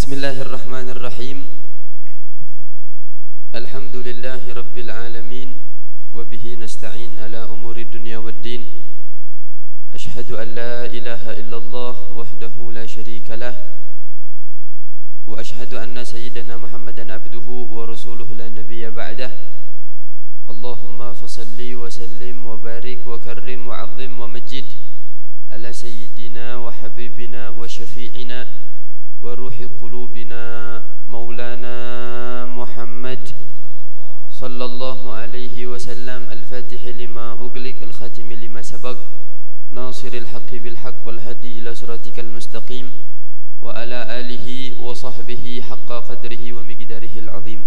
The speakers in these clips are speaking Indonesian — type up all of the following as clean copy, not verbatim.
Bismillahirrahmanirrahim. Alhamdulillahi rabbil alamin. Wabihi nasta'in ala umuri dunya waddin. Ashhadu an la ilaha illallah wahdahu la sharika lah. Wa ashhadu anna sayyidana Muhammadan abduhu wa rasuluhu la nabiyya ba'dah. Allahumma fasalli wa sallim wa barik wa karrim wa azim wa majid ala sayyidina wa habibina wa syafi'ina wa ruhi qulubina maulana Muhammad sallallahu alaihi wasallam. Al-Fatih lima ughliq al-khatim lima sabaq nasiril haqqi bil haqq wal hadi ila siratikal mustaqim wa ala alihi wa sahbihi haqqa qadrihi wa miqdarihi al-azim.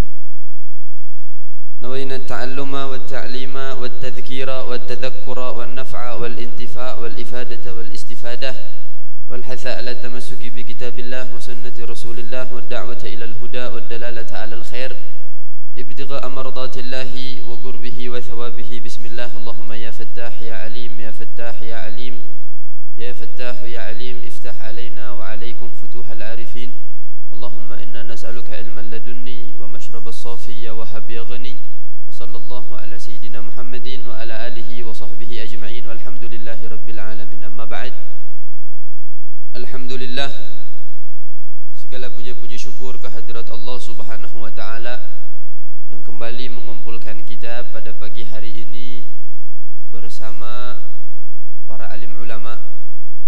نوينا التعلم والتعليم والتذكير والتذكر والنفع والانتفاع والإفادة والاستفادة والحث على التمسك بكتاب الله وسنة رسول الله والدعوة إلى الهدى والدلالة على الخير ابتغاء مرضات الله وقربه وثوابه. بسم الله. اللهم يا فتاح يا عليم يا فتاح يا عليم يا فتاح يا عليم افتح علينا وعليكم فتوح العارفين. اللهم إنا نسألك علما لدني ومشرب الصافي وهب يغني. وصلى الله على سيدنا محمد وعلى آله وصحبه أجمعين والحمد لله رب العالمين. أما بعد. Alhamdulillah, segala puja-puji syukur kehadirat Allah Subhanahu wa Ta'ala yang kembali mengumpulkan kita pada pagi hari ini bersama para alim ulama,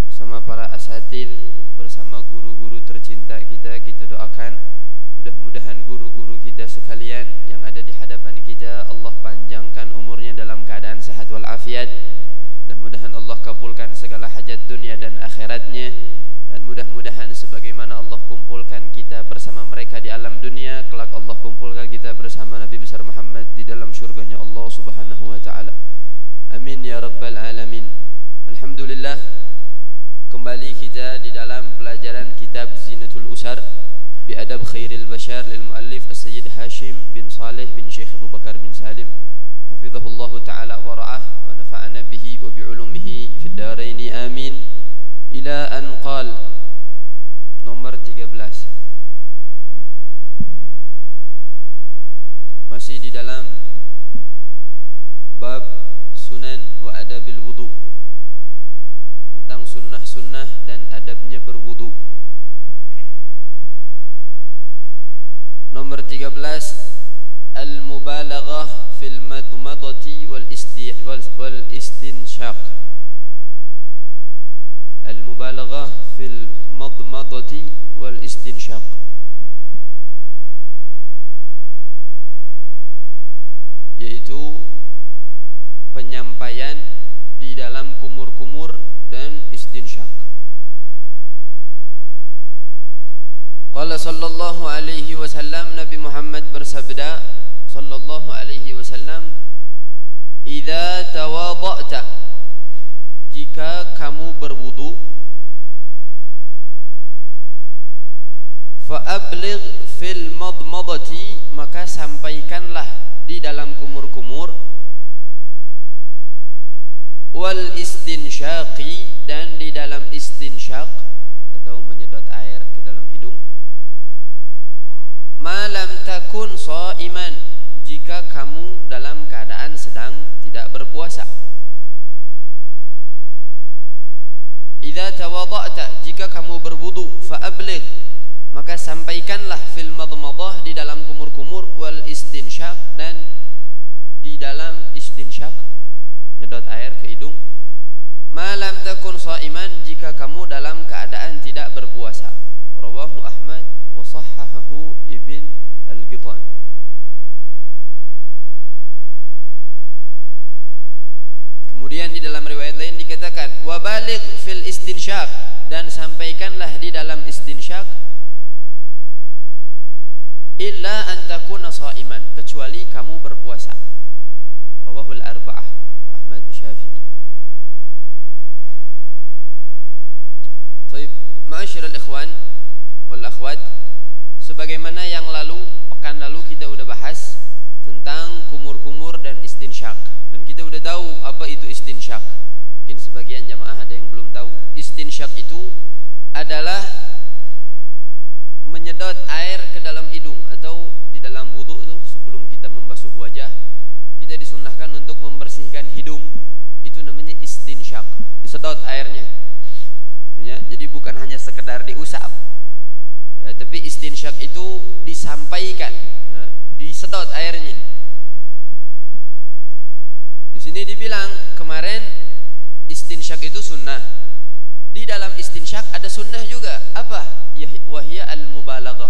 bersama para asatid, bersama guru-guru tercinta kita. Kita doakan mudah-mudahan guru-guru kita sekalian yang ada di hadapan kita Allah panjangkan umurnya dalam keadaan sehat walafiat. Mudah-mudahan Allah kabulkan segala hajat dunia dan akhiratnya, dan mudah-mudahan sebagaimana Allah kumpulkan kita bersama mereka di alam dunia, kelak Allah kumpulkan kita bersama Nabi besar Muhammad di dalam syurganya Allah Subhanahu wa Ta'ala. Amin ya rabbal alamin. Alhamdulillah, kembali kita di dalam pelajaran kitab Zinatul Usar bi adab khairil bashar lil muallif As-Sayyid Hashim bin Saleh bin Syekh Abu Bakar bin Salim hafizahullahu ta'ala wa ra'ah wa nafa'ana bihi wa bi'ulumihi fid daraini amin. Ila an qal, nomor 13, masih di dalam bab sunan wa adabil wudu, tentang sunnah-sunnah dan adabnya berwudu. Nomor 13, al-mubalaghah fil madmadati wal istinshaq. Al-mubalaghah fil madmadati wal istinshaq, yaitu penyampaian di dalam kumur-kumur dan istinshaq. Qala sallallahu alaihi wasallam, Nabi Muhammad bersabda sallallahu alaihi wasallam, idza tawadha'ta, jika kamu berwudu, fa abligh fil madmadati, maka sampaikanlah di dalam kumur-kumur, wal istinsyaqi, dan di dalam istinsyaq atau menyedot air ke dalam hidung, ma lam takun shaiman, jika kamu dalam keadaan sedang tidak berpuasa. Idza tawadha'ta, jika kamu berwudu, fa abligh, maka sampaikanlah fil madmadah, di dalam kumur-kumur, wal istinsyaq, dan di dalam istinsyaq, nyedot air ke hidung, ma lam takun shaiman, jika kamu dalam keadaan tidak berpuasa. Rawahu Ahmad wa sahhahahu Ibn Al-Qitan. Kemudian di dalam riwayat lain dikatakan wabaligh fil istinsyaq, dan sampaikanlah di dalam istinsyaq, illa an takuna shaiman, kecuali kamu berpuasa. Rawahul arba'ah wa Ahmad Syafi'i. Baik, ma'asyiral ikhwan wal akhwat, sebagaimana yang lalu, pekan lalu kita udah bahas tentang kumur-kumur dan istinsyaq, dan kita udah tahu apa itu istinsyaq. Mungkin sebagian jamaah ada yang belum tahu. Istinsyaq itu adalah menyedot air ke dalam hidung atau di dalam wudu itu sebelum kita membasuh wajah, kita disunnahkan untuk membersihkan hidung. Itu namanya istinsyak, disedot airnya. Itunya. Jadi bukan hanya sekedar diusap, ya, tapi istinsyak itu disampaikan, ya, disedot airnya. Di sini dibilang kemarin istinsyak itu sunnah. Di dalam istinsyak ada sunnah juga. Apa? Wahya al-mubalaghah.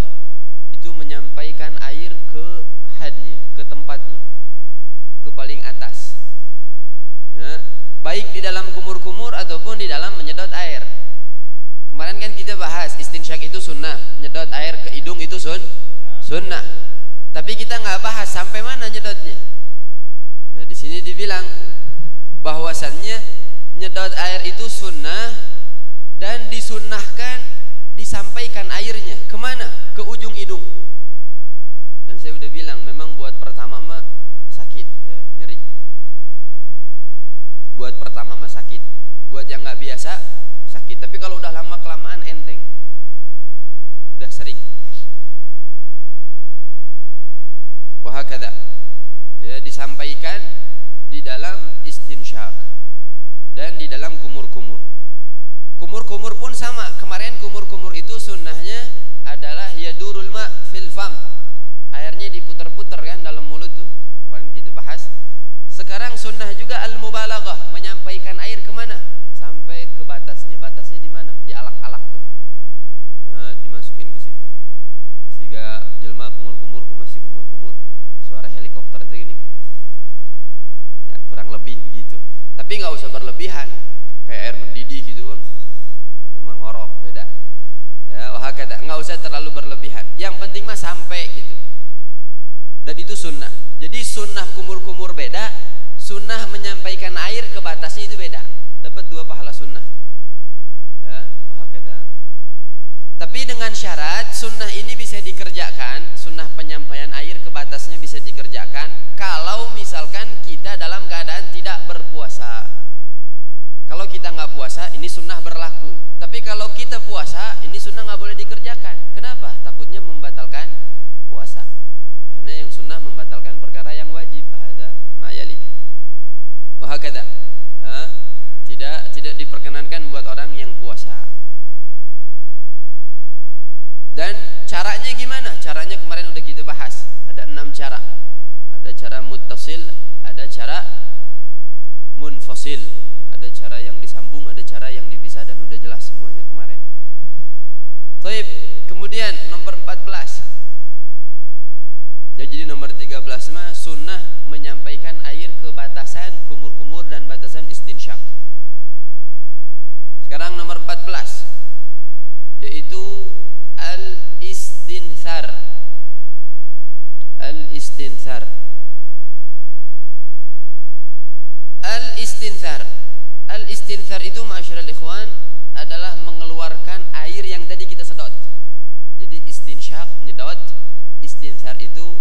Itu menyampaikan air ke hadnya, ke tempatnya, ke paling atas. Ya, baik di dalam kumur-kumur ataupun di dalam menyedot air. Kemarin kan kita bahas istinsyak itu sunnah, menyedot air ke hidung itu sunnah. Tapi kita nggak bahas sampai mana nyedotnya. Nah, di sini dibilang bahwasannya nyedot air itu sunnah dan disunnahkan disampaikan airnya kemana? Ke ujung hidung. Dan saya udah bilang memang buat pertama mah sakit, ya, nyeri. Buat pertama mah sakit. Buat yang nggak biasa sakit. Tapi kalau udah lama kelamaan enteng, udah sering. Wahakada, ya, disampaikan di dalam istinsyak dan di dalam kumur-kumur. Kumur-kumur pun sama. Kemarin kumur-kumur itu sunnahnya adalah yadurul ma fil fam. Airnya diputar-putar kan dalam mulut tuh. Kemarin kita bahas. Sekarang sunnah juga al-mubalaghah, menyampaikan air kemana? Sampai ke batasnya. Batasnya di mana? Di alak-alak tuh. Nah, dimasukin ke situ. Sehingga jelma kumur-kumur, masih kumur-kumur, suara helikopter itu gini. Ya, kurang lebih begitu. Tapi nggak usah berlebihan. Kayak air mendidih gitu kan. Itu mah ngorok, beda. Ya, wahakada, nggak usah terlalu berlebihan. Yang penting mah sampai gitu. Dan itu sunnah. Jadi sunnah kumur-kumur beda, sunnah menyampaikan air ke batasnya itu beda. Dapat 2 pahala sunnah. Ya, wahakada. Tapi dengan syarat sunnah ini bisa dikerjakan, sunnah penyampaian air ke batasnya bisa dikerjakan kalau misalkan kita dalam keadaan tidak berpuasa. Kalau kita nggak puasa, ini sunnah berlaku. Tapi kalau kita puasa, ini sunnah nggak boleh dikerjakan. Kenapa? Takutnya membatalkan puasa. Akhirnya yang sunnah membatalkan perkara yang wajib. Ada mayalik. Wahakada. Tidak diperkenankan buat orang yang puasa. Dan caranya gimana? Caranya kemarin udah kita bahas. Ada 6 cara. Ada cara muttasil, ada cara munfasil, ada cara yang disambung, ada cara yang dipisah, dan udah jelas semuanya kemarin. Taib. Kemudian nomor 14. Ya, jadi nomor 13 mah sunnah menyampaikan air ke batasan kumur-kumur dan batasan istinsyak. Sekarang nomor 14, yaitu al-istinthar. Al-istinthar. Al-istinthar. Al-istinthar itu ma'asyiral ikhwan adalah mengeluarkan air yang tadi kita sedot. Jadi istinsyak nyedot, istinthar itu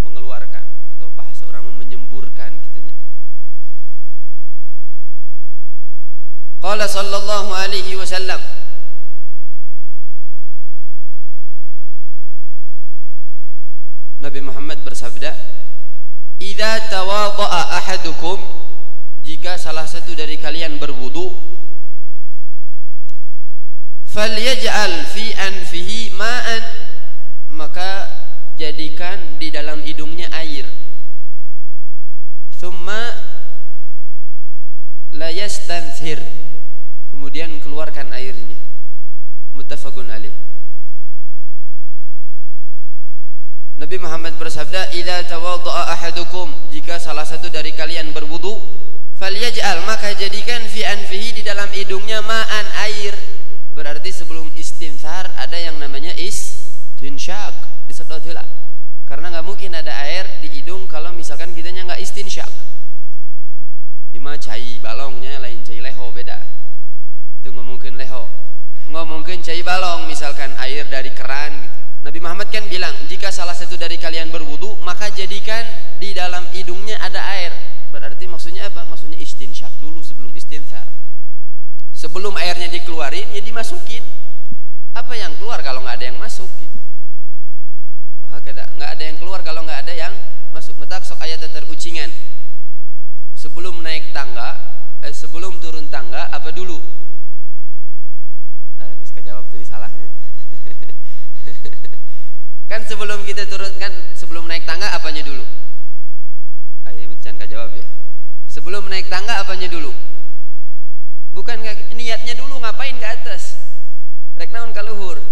mengeluarkan, atau bahasa orang menyemburkan kitanya. Qala sallallahu alaihi wasallam, Nabi Muhammad bersabda, "Idza tawadha'a ahadukum," jika salah satu dari kalian berwudu, "falyaj'al fi anfihi ma'an," maka jadikan di dalam hidungnya air. "Tsumma la yastanthir," kemudian keluarkan airnya. Muttafaqun alaih. Nabi Muhammad bersabda, "Idza tawadha'a ahadukum," jika salah satu dari kalian berwudu, "falyaj'al," maka jadikan fi anfihi di dalam hidungnya ma'an air. Berarti sebelum istinthar ada yang namanya istinsyak, disedot heula. Karena nggak mungkin ada air di hidung kalau misalkan kitanya nggak istinsyak. Ima cai balongnya lain cai leho, beda. Itu nggak mungkin leho, nggak mungkin cai balong misalkan air dari keran gitu. Nabi Muhammad kan bilang, jika salah satu dari kalian berwudu, maka jadikan di dalam hidungnya ada air. Berarti maksudnya apa? Maksudnya istinsyak dulu sebelum istinthar. Sebelum airnya dikeluarin, ya dimasukin. Apa yang keluar kalau nggak ada yang masuk? Gitu. pusingan. Sebelum naik tangga, sebelum turun tangga apa dulu? Guys, jawab tadi salahnya. Kan sebelum kita turun, kan sebelum naik tangga apanya dulu? Ayo jangan jawab ya. Sebelum naik tangga apanya dulu? Bukan niatnya dulu, ngapain ke atas? Rek naon ka luhur?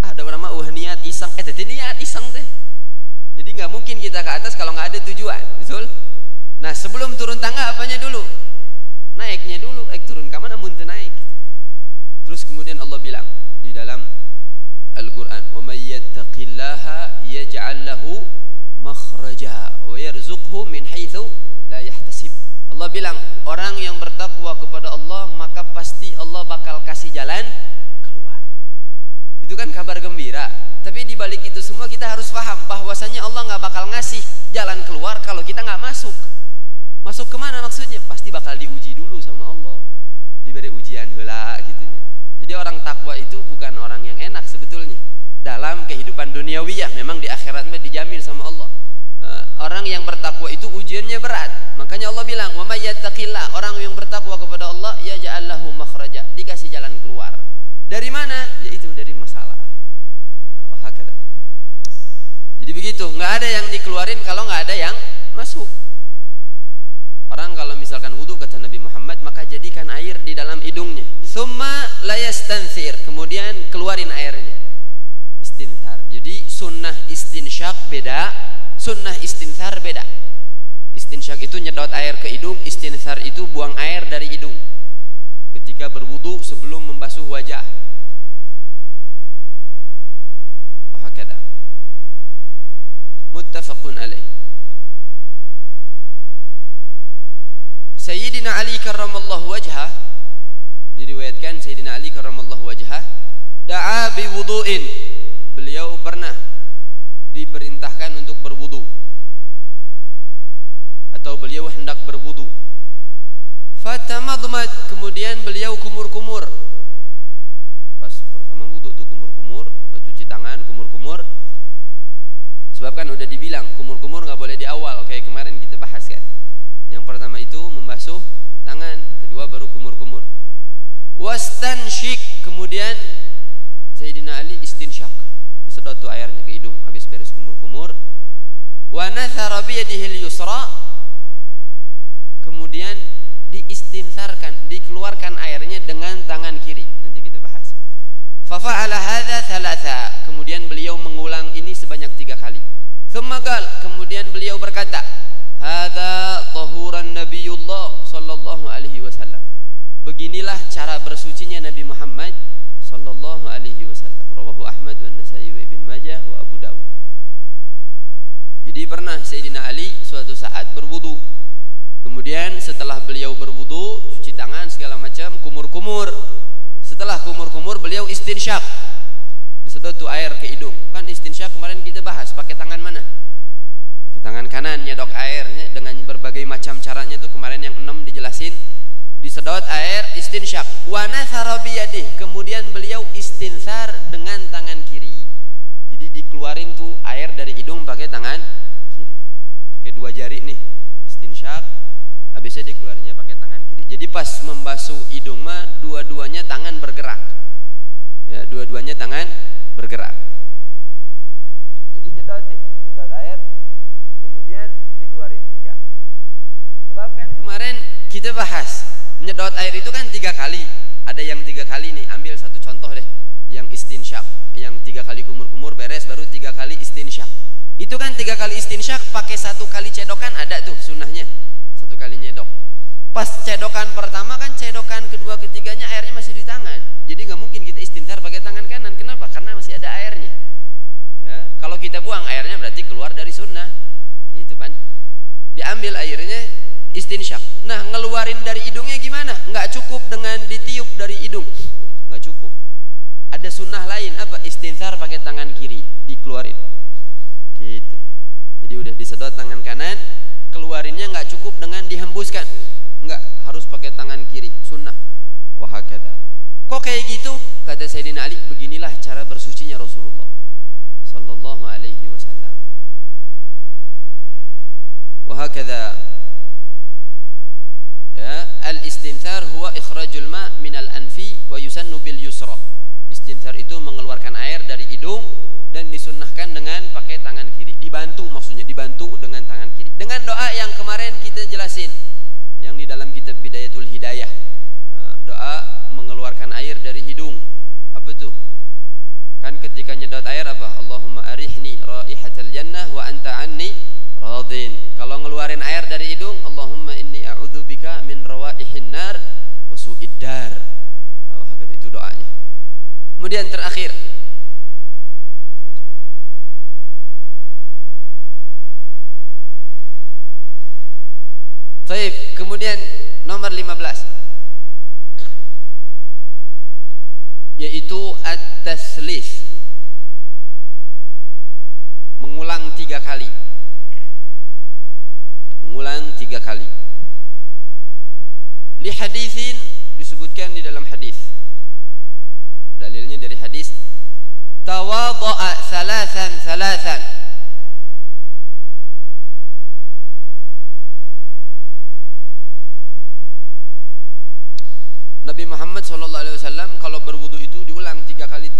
Ada orang mah niat iseng, tadi niat iseng teh. Jadi nggak mungkin kita ke atas kalau nggak ada tujuan, betul? Nah sebelum turun tangga apanya dulu? Naiknya dulu, turun kamu namun naik. Terus kemudian Allah bilang di dalam Al-Quran, wa may yattaqillaha yaj'al lahu makhraja wa yarzuqhu min haitsu la yahtasib. Allah bilang orang yang bertakwa kepada Allah maka pasti Allah bakal kasih jalan keluar. Itu kan kabar gembira. Tapi di balik itu semua kita harus paham bahwasanya Allah nggak bakal ngasih jalan keluar kalau kita nggak masuk. Masuk kemana maksudnya? Pasti bakal diuji dulu sama Allah, diberi ujian heula gitu. Jadi orang takwa itu bukan orang yang enak sebetulnya. Dalam kehidupan duniawiyah memang di akhirat dijamin sama Allah. Orang yang bertakwa itu ujiannya berat. Makanya Allah bilang, "Wa may yattaqillah", orang yang bertakwa kepada Allah, yaj'al lahu makhraja, dikasih jalan keluar. Dari mana? Yaitu dari masalah. Wahakala. Jadi begitu, nggak ada yang dikeluarin kalau nggak ada yang masuk. Orang kalau misalkan wudu kata Nabi Muhammad, maka jadikan air di dalam hidungnya. Summa layastanthir, kemudian keluarin airnya. Istinthar. Jadi sunnah istinsyak beda, sunnah istinthar beda. Istinsyak itu nyedot air ke hidung, istinthar itu buang air dari hidung ketika berwudu sebelum membasuh wajah. Wahakada. Muttafaqun alaih. Sayyidina Ali karramallahu wajhah, diriwayatkan Sayyidina Ali karramallahu wajhah da'a bi wudu'in, beliau pernah diperintahkan untuk berwudu atau beliau hendak berwudu. Fatamadmad, kemudian beliau kumur-kumur. Pas pertama wudu tuh kumur-kumur, cuci tangan kumur-kumur. Sebab kan udah dibilang kumur-kumur nggak boleh di awal kayak kemarin kita bahas kan. Yang pertama itu membasuh tangan, kedua baru kumur-kumur. Wastansyik, kemudian Sayyidina Ali istinsyak, disedot tuh airnya ke hidung habis beres kumur-kumur. Wa nathara bi yadihi al-yusra, kemudian diistinsarkan, dikeluarkan airnya dengan tangan kiri. Nanti kita bahas. Fa fa'ala hadza thalatha, kemudian beliau mengulang ini sebanyak 3 kali. Tsumma qala, kemudian beliau berkata, hadza tahuran nabiyullah sallallahu alaihi wasallam. Beginilah cara bersucinya Nabi Muhammad sallallahu alaihi wasallam. Rawahu Ahmad wa An-Nasa'i wa Ibn Majah wa Abu Dawud. Jadi pernah Sayyidina Ali suatu saat berwudu. Kemudian setelah beliau berwudu, cuci tangan segala macam, kumur-kumur. Setelah kumur-kumur beliau istinsyak. Disedot tuh air ke hidung. Kan istinsyak kemarin kita bahas pakai tangan mana? Pakai tangan kanan, nyedok airnya dengan berbagai macam caranya tuh kemarin yang 6 dijelasin. Disedot air istinsyak. Wa nathara bi yadihi, kemudian beliau istinsar dengan tangan kiri. Jadi dikeluarin tuh air dari hidung pakai tangan kiri. Pakai 2 jari nih istinsyak. Habisnya dikeluarnya pakai tangan kiri. Jadi pas membasuh hidung mah dua-duanya tangan bergerak. Ya, dua-duanya tangan bergerak. Jadi nyedot nih, nyedot air, kemudian dikeluarin 3. Sebab kan kemarin kita bahas nyedot air itu kan 3 kali. Ada yang 3 kali nih, ambil satu contoh deh. Yang istinsyak, yang 3 kali kumur-kumur beres, baru 3 kali istinsyak. Itu kan 3 kali istinsyak pakai 1 kali cedokan, ada tuh sunnahnya. 1 kali nyedok. Pas cedokan pertama kan cedokan kedua ketiganya airnya masih di tangan. Jadi nggak mungkin kita istinsar pakai tangan kanan. Kenapa? Karena masih ada airnya. Ya, kalau kita buang airnya berarti keluar dari sunnah. Gitu kan? Diambil airnya istinsyak. Nah, ngeluarin dari hidungnya gimana? Nggak cukup dengan ditiup dari hidung. Nggak cukup. Ada sunnah lain apa? Istinsar pakai tangan kiri, dikeluarin. Gitu. Jadi udah disedot tangan kanan, keluarinnya nggak cukup dengan dihembuskan, nggak, harus pakai tangan kiri, sunnah. Wahakada. Kok kayak gitu? Kata Sayyidina Ali, beginilah cara bersucinya Rasulullah sallallahu alaihi wasallam. hakadha. Ya, al-istinthar huwa ikhrajul ma' minal anfi wa yusannu bil yusra. Istinthar itu mengeluarkan air dari hidung dan disunnahkan dengan pakai tangan kiri. Dibantu, maksudnya dibantu dengan tangan kiri. Dengan doa yang kemarin kita jelasin, yang di dalam kitab Bidayatul Hidayah. Doa mengeluarkan air dari hidung. Apa tuh? Kan ketika nyedot air apa? Allahumma arihni raihatal jannah wa anta anni radin. Kalau ngeluarin air dari hidung, Allahumma inni a'udzubika min rawaihin nar wa su'id dar. Itu doanya. Kemudian terakhir, baik, kemudian nomor 15 yaitu at-taslis, mengulang 3 kali. Mengulang 3 kali. Li haditsin, disebutkan di dalam hadis. Dalilnya dari hadis, tawadha'a thalathan. Nabi Muhammad SAW kalau berwudu itu diulang 3 kali,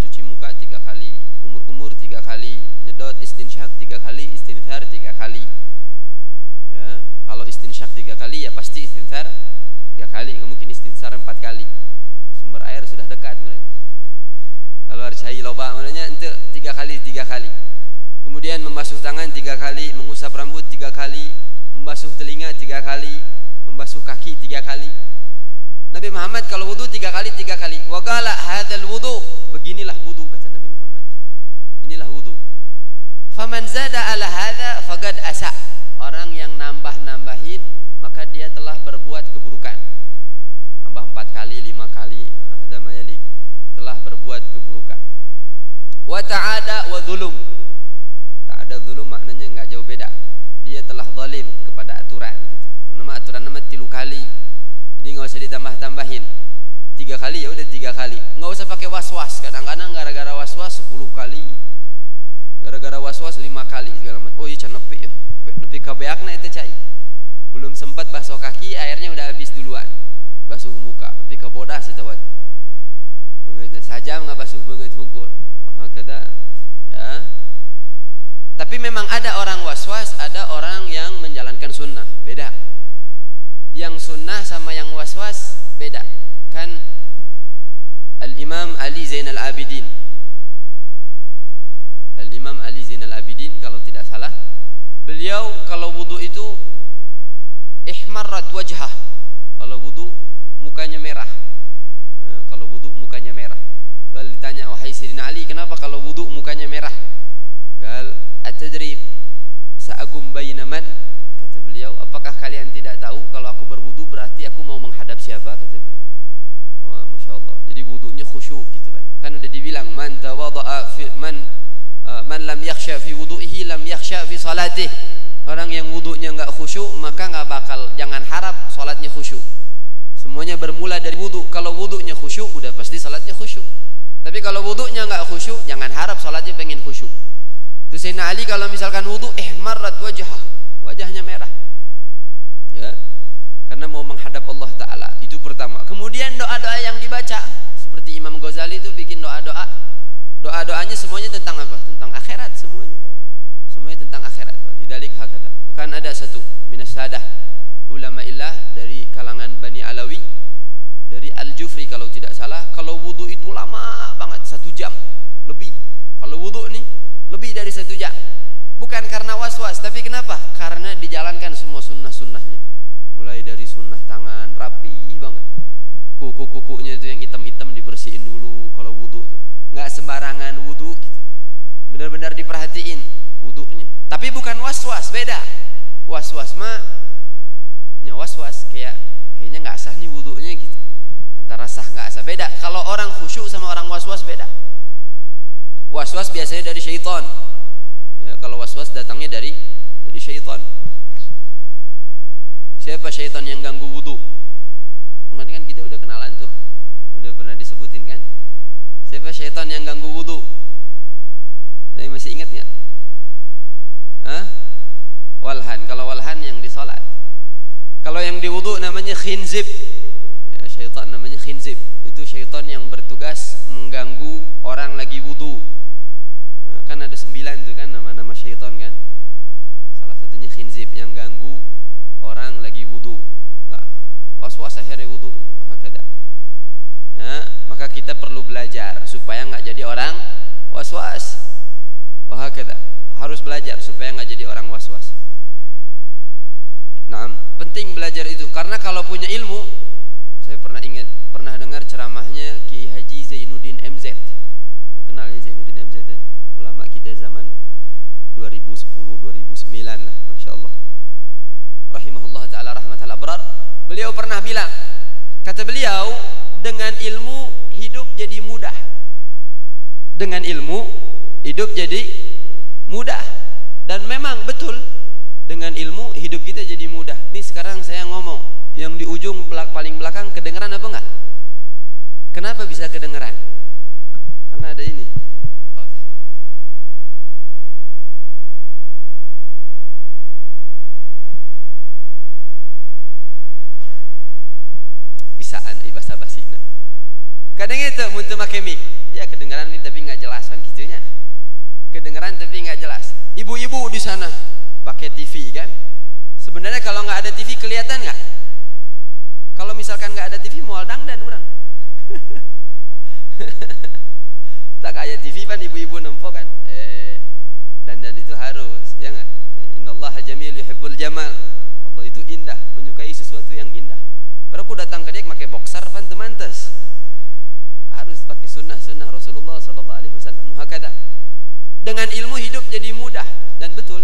cuci muka 3 kali, kumur-kumur 3 kali, nyedot istinsyak 3 kali, istinthar 3 kali. Ya, kalau istinsyak 3 kali ya pasti istinthar 3 kali, nggak mungkin istinthar 4 kali. Sumber air sudah dekat. Kalau harus cari loba, maknanya itu 3 kali. Kemudian membasuh tangan 3 kali, mengusap rambut 3 kali, membasuh telinga 3 kali, membasuh kaki 3 kali. Nabi Muhammad kalau wudu 3 kali. Wa qala hadzal wudu, beginilah wudu kata Nabi Muhammad. Inilah wudu. Faman zada ala hadza faqad asa. Orang yang nambahin maka dia telah berbuat keburukan. Tambah 4 kali, 5 kali, hadza mayalik. Telah berbuat keburukan. Wa ta'ada wa dzulum. Ta'ada dzulum maknanya enggak jauh beda. Dia telah zalim kepada aturan gitu. Aturan 3 kali. Jadi nggak usah ditambah-tambahin. 3 kali ya udah 3 kali. Nggak usah pakai was-was. Kadang-kadang gara-gara was-was 10 kali. Gara-gara was-was 5 kali segala macam. Oh iya can nepi ya. Nepi kabeakna itu cai. Belum sempat basuh kaki, airnya udah habis duluan. Basuh muka, nepi kabodas itu buat. Beungeut saja nggak basuh beungeut hungkul. Wah kada ya. Tapi memang ada orang was-was, ada orang yang menjalankan sunnah. Beda. Yang sunnah sama yang was-was beda. Kan Al-Imam Ali Zainal Abidin, Al-Imam Ali Zainal Abidin kalau tidak salah, beliau kalau wudu itu ihmarrat wajhah. Kalau wudu mukanya merah. Kalau wudu mukanya merah. Lalu ditanya, wahai Sayyidina Ali, kenapa kalau wudu mukanya merah? Gal atadri sa'agum baina man? Kata beliau, apakah kalian tidak tahu kalau aku berwudu berarti aku mau menghadap siapa? Kata beliau. Wah, Masya Allah. Jadi wudunya khusyuk gitu kan. Kan udah dibilang man tawadha'a fi man lam yakhsha fi wudu'ihi lam yakhsha fi salatih. Orang yang wudunya enggak khusyuk maka enggak bakal, jangan harap salatnya khusyuk. Semuanya bermula dari wudu. Kalau wudunya khusyuk udah pasti salatnya khusyuk. Tapi kalau wudunya enggak khusyuk, jangan harap salatnya pengen khusyuk. Itu Sayyidina Ali kalau misalkan wudu ihmarrat wajhah, wajahnya merah ya, karena mau menghadap Allah Ta'ala. Itu pertama. Kemudian doa-doa yang dibaca seperti Imam Ghazali itu bikin doa-doa. Doa-doanya semuanya tentang apa? Tentang akhirat semuanya. Semuanya tentang akhirat. Lidzalik hakadha. Bukan ada satu minas sadah ulama illah dari kalangan Bani Alawi, dari Al-Jufri kalau tidak salah, kalau wudu itu lama banget 1 jam lebih. Kalau wudu nih lebih dari 1 jam. Bukan karena was-was, tapi kenapa? Karena dijalankan semua sunnah-sunnahnya. Mulai dari sunnah tangan, rapi banget. Kuku-kukunya itu yang hitam-hitam dibersihin dulu kalau wudu tuh. Nggak sembarangan wudu gitu. Benar-benar diperhatiin wudunya. Tapi bukan was-was, beda. Was-was mah was-was kayaknya nggak sah nih wudunya gitu. Antara sah nggak sah beda. Kalau orang khusyuk sama orang was-was beda. Was-was biasanya dari syaitan. Ya, kalau was-was datangnya dari syaitan. Siapa syaitan yang ganggu wudu? Kemarin kan kita udah kenalan tuh, udah pernah disebutin kan. Siapa syaitan yang ganggu wudu? Tapi masih ingat nggak? Walhan. Kalau walhan di wudu namanya khinzib. Ya, syaitan namanya khinzib. Itu syaitan yang bertugas mengganggu orang lagi wudu. Nah, kan ada 9 tuh kan nama-nama syaitan kan. Salah satunya khinzib yang ganggu orang lagi wudu. Enggak was-was akhirnya wudu. Ya, maka kita perlu belajar supaya enggak jadi orang was-was. Wahakadha. Harus belajar supaya enggak jadi orang was-was. Nah, penting belajar itu karena kalau punya ilmu, saya pernah dengar ceramahnya Kiai Haji Zainuddin MZ. Kenal ya Zainuddin MZ ya? Ulama kita zaman 2010-2009 lah, Masya Allah. Rahimahullah ta'ala rahmatal abrar. Beliau pernah bilang, kata beliau, dengan ilmu hidup jadi mudah. Dengan ilmu hidup jadi mudah. Dan memang betul, dengan ilmu hidup kita jadi mudah. Nih sekarang saya ngomong, yang di ujung paling belakang kedengeran apa enggak? Kenapa bisa kedengeran? Karena ada ini. Kalau saya ngomong sekarang bisaan bahasa basina. Kadang itu muntah pakai mic, ya kedengeran tapi nggak jelas kan gitunya. Kedengeran tapi nggak jelas. Ibu-ibu di sana pakai TV kan? Sebenarnya kalau nggak ada TV kelihatan nggak? Kalau misalkan nggak ada TV mual dangdan orang. Tak kayak TV kan ibu-ibu nempok kan? Dandan itu harus, ya nggak? Innallaha jamil yuhibbul jamal. Allah itu indah, menyukai sesuatu yang indah. Pero aku datang ke dia pakai boxer pan temantes. Harus pakai sunnah Rasulullah sallallahu alaihi wasallam. Hakada. Dengan ilmu hidup jadi mudah dan betul.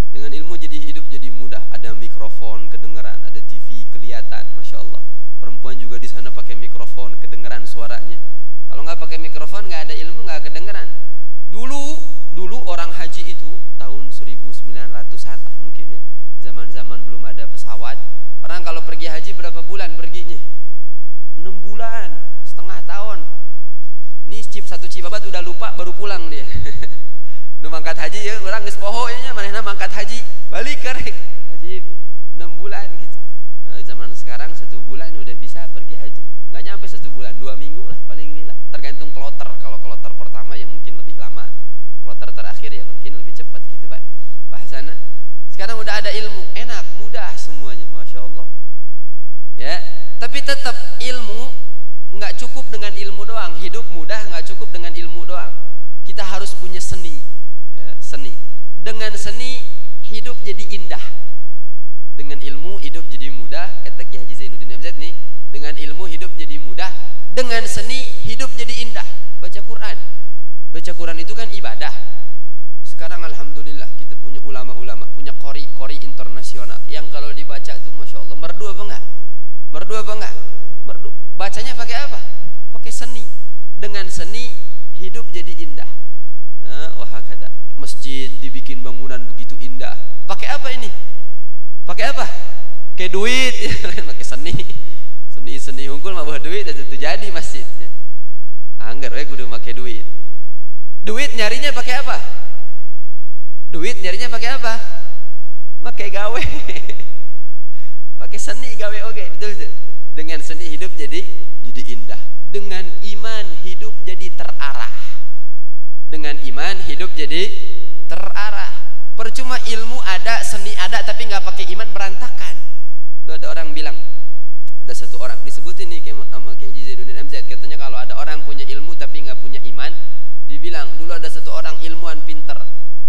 Dengan ilmu hidup jadi mudah. Ada mikrofon kedengaran, ada TV kelihatan, Masya Allah. Perempuan juga di sana pakai mikrofon kedengaran suaranya. Kalau nggak pakai mikrofon nggak ada ilmu nggak kedengaran. Dulu orang haji itu tahun 1900-an lah mungkin ya. Zaman-zaman belum ada pesawat. Orang kalau pergi haji berapa bulan perginya? 6 bulan, setengah tahun. Ini satu cibabat udah lupa baru pulang dia. Nu mangkat haji ya orang geus poho nya manehna mangkat haji balik karek haji 6 bulan gitu. Nah, zaman sekarang 1 bulan udah bisa pergi haji. Nggak nyampe 1 bulan, 2 minggu lah paling lila. Tergantung kloter. Kalau kloter pertama ya mungkin lebih lama. Kloter terakhir ya mungkin lebih cepat gitu Pak. Bahasana. Sekarang udah ada ilmu, enak, mudah semuanya, Masya Allah. Ya, tapi tetap ilmu nggak cukup dengan ilmu doang. Hidup mudah nggak cukup dengan ilmu doang. Kita harus punya seni. Ya, seni. Dengan seni hidup jadi indah. Dengan ilmu hidup jadi mudah. Kata Kiai Haji Zainuddin MZ nih, dengan ilmu hidup jadi mudah. Dengan seni hidup jadi indah. Baca Quran. Baca Quran itu kan ibadah. Sekarang alhamdulillah kita punya ulama-ulama, punya qori internasional yang kalau dibaca itu Masya Allah merdu apa enggak? Merdu apa enggak? Merdu. Bacanya pakai apa? Pakai seni. Dengan seni hidup jadi indah. Nah, wahakada. Masjid dibikin bangunan begitu indah. Pakai apa ini? Pakai apa? Pakai duit. Pakai seni. Seni unggul mah bawa duit itu jadi masjidnya. Anggar we kudu pakai duit. Duit nyarinya pakai apa? Duit nyarinya pakai apa? Pakai gawe. Pakai seni gawe oke, betul betul. Dengan seni hidup jadi indah. Dengan iman hidup jadi terarah. Dengan iman hidup jadi terarah. Percuma ilmu ada, seni ada, tapi nggak pakai iman berantakan. Lu ada orang bilang, ada satu orang disebutin nih sama Kiai Haji Zainuddin MZ, katanya kalau ada orang punya ilmu tapi nggak punya iman, dibilang dulu ada satu orang ilmuwan pinter,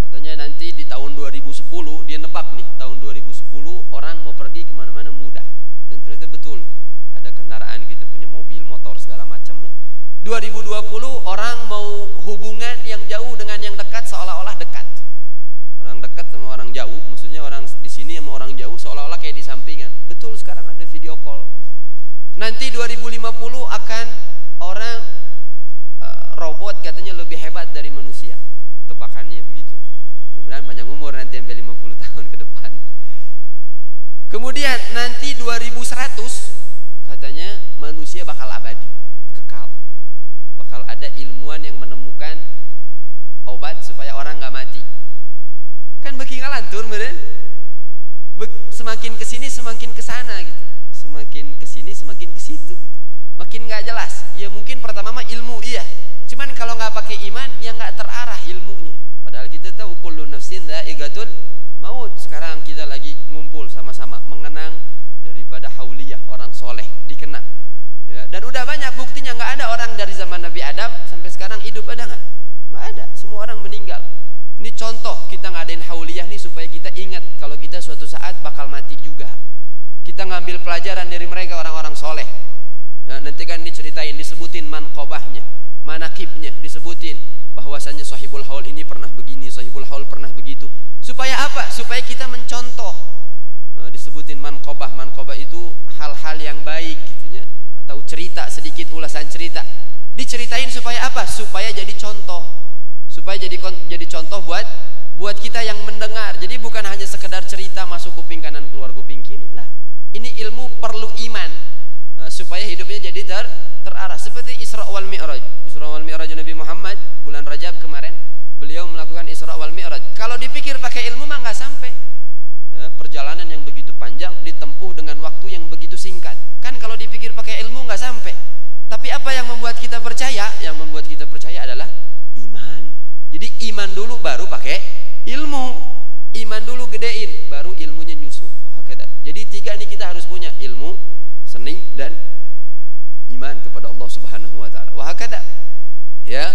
katanya nanti di tahun 2010 dia nebak nih, tahun 2010 orang mau pergi kemana-mana mudah, dan ternyata betul, ada kendaraan kita punya mobil, motor segala macamnya. 2020 orang mau hubungan yang jauh dengan yang dekat seolah-olah dekat. Orang dekat sama orang jauh, maksudnya orang di sini sama orang jauh seolah-olah kayak di sampingan. Betul, sekarang ada video call. Nanti 2050 akan orang robot katanya lebih hebat dari manusia. Tebakannya begitu. Mudah-mudahan panjang umur nanti sampai 50 tahun ke depan. Kemudian nanti 2100 katanya manusia bakal abadi, kekal. Bakal ada ilmuwan yang menemukan obat supaya orang nggak mati. Kan beki ngalantur meren. Semakin kesini semakin kesana gitu. semakin kesini semakin ke situ gitu. Makin nggak jelas. Ya mungkin pertama mah ilmu iya, cuman kalau nggak pakai iman ya nggak terarah ilmunya. Padahal kita tahu kullu nafsin dha'iqatul maut. Sekarang kita lagi ngumpul sama-sama mengenang daripada hauliyah orang soleh dikenang ya, dan udah banyak buktinya. Nggak ada orang dari zaman Nabi Adam sampai sekarang hidup, ada nggak? Nggak ada, semua orang meninggal. Ini contoh kita ngadain hauliyah nih supaya kita ingat kalau kita suatu saat bakal mati juga. Kita ngambil pelajaran dari mereka orang-orang soleh ya, nanti kan diceritain, disebutin manqobahnya, manakibnya, disebutin bahwasanya sahibul haul ini pernah begini, sahibul haul pernah begitu. Supaya apa? Supaya kita mencontoh. Disebutin manqobah itu hal-hal yang baik gitu ya, atau cerita sedikit, ulasan cerita diceritain supaya apa? Supaya jadi contoh, supaya jadi contoh buat kita yang mendengar. Jadi bukan hanya sekedar cerita masuk kuping kanan keluar kuping kiri lah. Ini ilmu perlu iman supaya hidupnya jadi terarah. Seperti Isra wal Mi'raj. Isra wal Mi'raj Nabi Muhammad bulan Rajab kemarin beliau melakukan Isra wal Mi'raj. Kalau dipikir pakai ilmu mah nggak sampai. Perjalanan yang begitu panjang ditempuh dengan waktu yang begitu singkat. Kan kalau dipikir pakai ilmu nggak sampai. Tapi apa yang membuat kita percaya? Yang membuat kita percaya adalah iman. Jadi iman dulu baru pakai ilmu. Iman dulu gedein baru ilmunya nyusul. Jadi tiga nih kita harus punya: ilmu, seni, dan iman kepada Allah Subhanahu wa taala. Wahakada. Ya.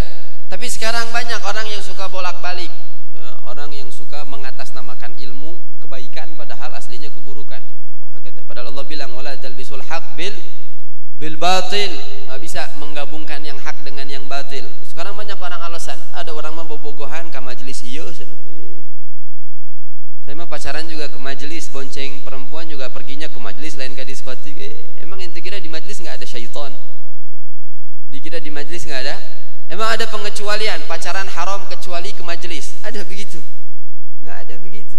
Tapi sekarang banyak orang yang suka bolak-balik. Ya, orang yang suka mengatasnamakan ilmu kebaikan padahal aslinya keburukan. Wahakada. Padahal Allah bilang wala talbisul haq bil batil. Nggak bisa menggabungkan yang hak dengan yang batil. Sekarang banyak orang alasan. Ada orang mah bobogohan ke majelis ieu cenah. Saya mah pacaran juga ke majelis, bonceng perempuan juga perginya ke majelis lain ke diskotik. Emang ente kira di majelis nggak ada syaitan? Dikira di majelis nggak ada? Emang ada pengecualian pacaran haram kecuali ke majelis? Ada begitu? Nggak ada begitu.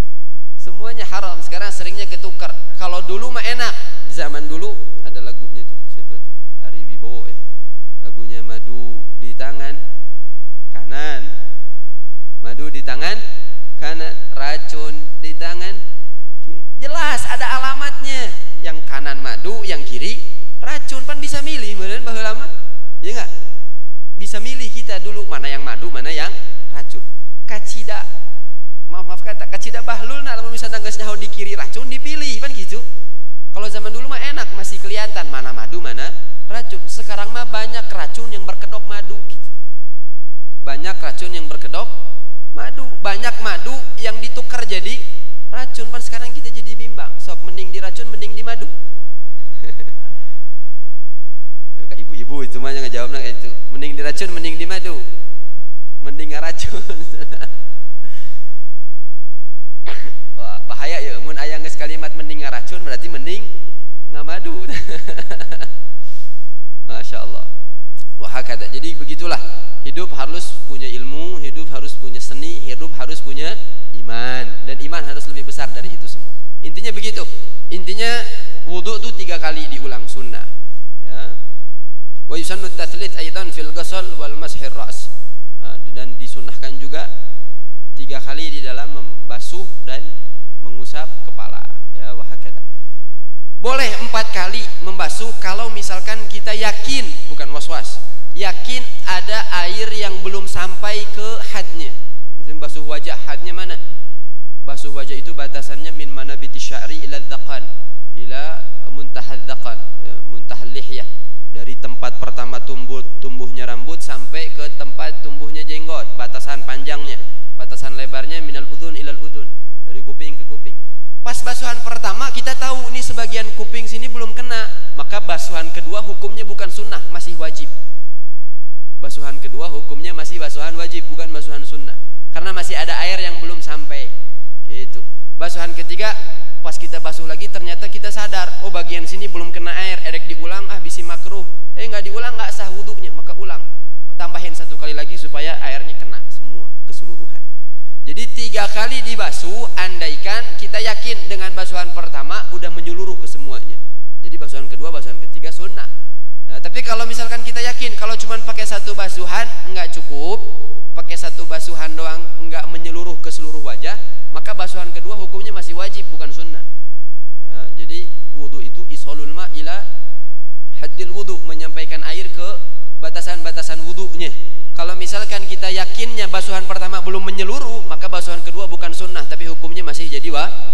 Semuanya haram. Sekarang seringnya ketukar. Kalau dulu mah enak. Di zaman dulu ada lagunya tuh. Siapa tuh? Ari Wibowo ya. Lagunya madu di tangan kanan, madu di tangan kanan, racun di tangan kiri. Jelas ada alamatnya. Yang kanan madu, yang kiri racun. Pan bisa milih, beneran baheula lama. Ya enggak? Bisa milih kita dulu mana yang madu, mana yang racun. Kacida, maaf kata, kacida bahlul nah lamun misalnya geus nyaho di kiri racun dipilih, kan gitu. Kalau zaman dulu mah enak, masih kelihatan mana madu, mana racun. Sekarang mah banyak racun yang berkedok madu gitu. Banyak racun yang berkedok madu, banyak madu yang ditukar jadi racun. Pan sekarang kita jadi bimbang, sok mending diracun mending di madu. Ibu-ibu itu mah yang ngejawabna itu, mending diracun mending di madu, mending ngaracun. Wah, bahaya ya, mun aya geus kalimat mending ngaracun berarti mending ngamadu. Masya Allah. Wahakada. Jadi begitulah, hidup harus punya ilmu, hidup harus punya seni, hidup harus punya iman, dan iman harus lebih besar dari itu semua. Intinya begitu. Intinya wudu itu 3 kali diulang sunnah. Ya. Wa yusannu tatslits aidan fil ghusl wal mashir ra's. Dan disunnahkan juga 3 kali di dalam membasuh dan mengusap kepala. Ya, wahakada. Boleh 4 kali membasuh kalau misalkan kita yakin, bukan was-was, yakin ada air yang belum sampai ke hadnya. Misalnya basuh wajah, hadnya mana? Basuh wajah itu batasannya min manabiti sya'ri ila dzaqan, ila muntahadz dzaqan, ya, muntahal lihyah. Dari tempat pertama tumbuhnya rambut sampai ke tempat tumbuhnya jenggot, batasan panjangnya, batasan lebarnya minal udhun ilal udhun, dari kuping ke kuping. Pas basuhan pertama kita tahu ini sebagian kuping sini belum kena, maka basuhan kedua hukumnya bukan sunnah, masih wajib. Basuhan kedua hukumnya masih basuhan wajib, bukan basuhan sunnah, karena masih ada air yang belum sampai. Gitu. Basuhan ketiga, pas kita basuh lagi ternyata kita sadar, oh bagian sini belum kena air, erek diulang, bisi makruh. Nggak diulang nggak sah wudunya, maka ulang, tambahin 1 kali lagi supaya airnya kena semua keseluruhan. Jadi 3 kali dibasuh, andaikan kita yakin dengan basuhan pertama udah menyeluruh ke semuanya. Jadi basuhan kedua, basuhan ketiga sunnah. Nah, tapi kalau misalkan kita yakin kalau cuma pakai 1 basuhan nggak cukup, pakai 1 basuhan doang nggak menyeluruh ke seluruh wajah, maka basuhan kedua hukumnya masih wajib, bukan sunnah. Ya, Ya, jadi wudu itu isolul ma ila haddil wudu, menyampaikan air ke batasan-batasan wudunya. Kalau misalkan kita yakinnya basuhan pertama belum menyeluruh, maka basuhan kedua bukan sunnah tapi hukumnya masih jadi wajib.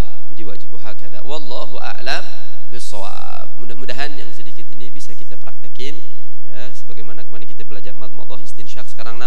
Hakadha wallahu a'lam bissawab. Mudah-mudahan yang sedikit ini bisa kita praktekin ya, sebagaimana kemarin kita belajar madmadah, istinsyak, sekarang